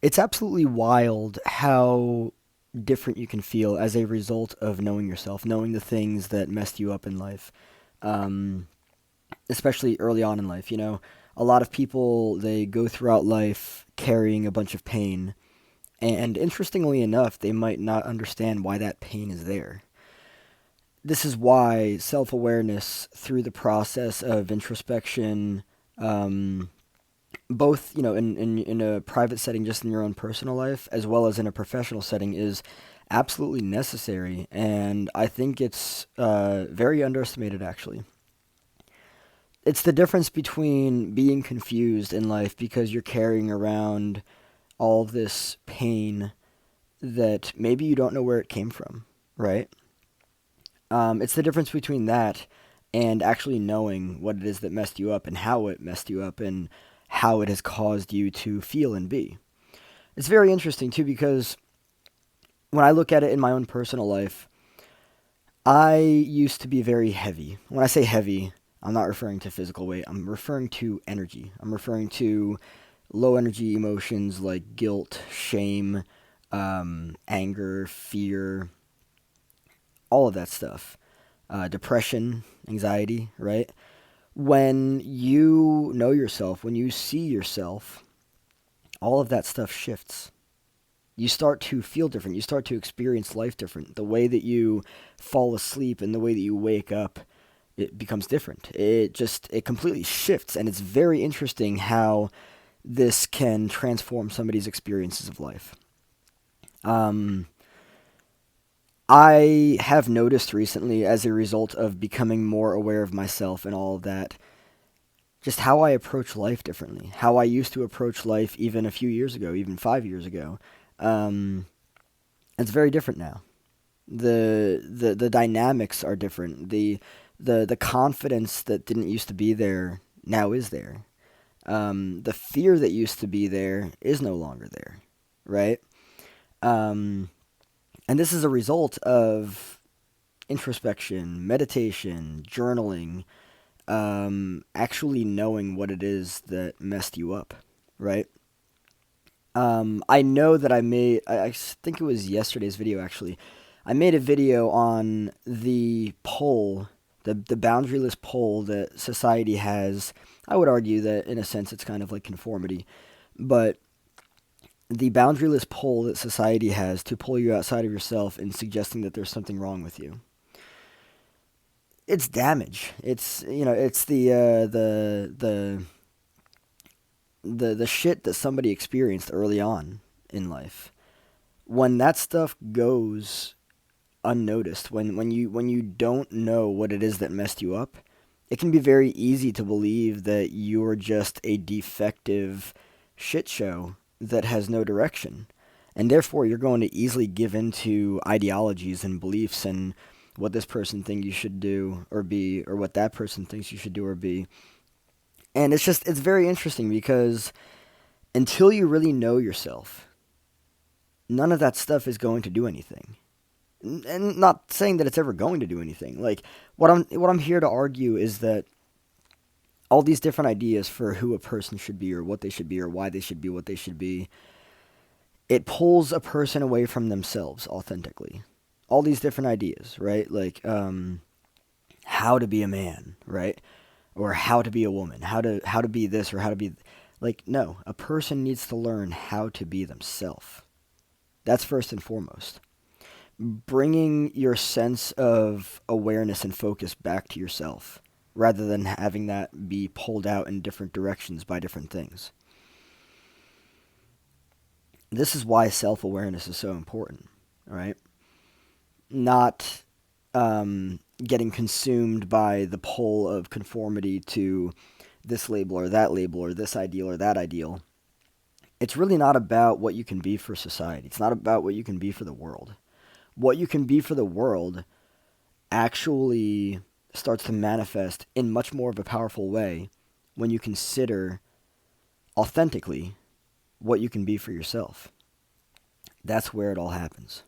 It's absolutely wild how different you can feel as a result of knowing yourself, knowing the things that messed you up in life, um, especially early on in life. A lot of people, they go throughout life carrying a bunch of pain, and interestingly enough, they might not understand why that pain is there. This is why self awareness through the process of introspection, um, both in a private setting, just in your own personal life, as well as in a professional setting, is absolutely necessary, and I think it's very underestimated, actually. It's the difference between being confused in life because you're carrying around all this pain that maybe you don't know where it came from, right? It's the difference between that and actually knowing what it is that messed you up and how it messed you up and how it has caused you to feel and be. It's very interesting too because when I look at it in my own personal life, I used to be very heavy. When I say heavy, I'm not referring to physical weight. I'm referring to energy. I'm referring to low energy emotions like guilt, shame, anger, fear, all of that stuff. Depression, anxiety, right? When you know yourself, when you see yourself, all of that stuff shifts. You start to feel different. You start to experience life different. The way that you fall asleep and the way that you wake up, it becomes different. It completely shifts, and it's very interesting how this can transform somebody's experiences of life. Um, I have noticed recently, as a result of becoming more aware of myself and all of that, just how I approach life differently. How I used to approach life even a few years ago, even 5 years ago. Um, it's very different now. The dynamics are different. The confidence that didn't used to be there now is there. The fear that used to be there is no longer there, right? Um, and this is a result of introspection, meditation, journaling, actually knowing what it is that messed you up, right? I know that I think it was yesterday's video actually. I made a video on the pull, the boundaryless pull that society has. I would argue that in a sense it's kind of like conformity, but the boundaryless pull that society has to pull you outside of yourself and suggesting that there's something wrong with you. It's damage. It's the shit that somebody experienced early on in life. When that stuff goes unnoticed, when you don't know what it is that messed you up, it can be very easy to believe that you're just a defective shit show that has no direction. And therefore you're going to easily give into ideologies and beliefs and what this person thinks you should do or be, or what that person thinks you should do or be. And it's very interesting because until you really know yourself, none of that stuff is going to do anything. And not saying that it's ever going to do anything. Like what I'm here to argue is that all these different ideas for who a person should be or what they should be or why they should be what they should be, it pulls a person away from themselves authentically. All these different ideas, right? Like how to be a man, right? Or how to be a woman, how to be this or how to be like no, a person needs to learn how to be themselves. That's first and foremost. Bringing your sense of awareness and focus back to yourself rather than having that be pulled out in different directions by different things. This is why self-awareness is so important, all right? Not getting consumed by the pull of conformity to this label or this ideal or that ideal. It's really not about what you can be for society. It's not about what you can be for the world. What you can be for the world actually starts to manifest in much more of a powerful way when you consider authentically what you can be for yourself. That's where it all happens.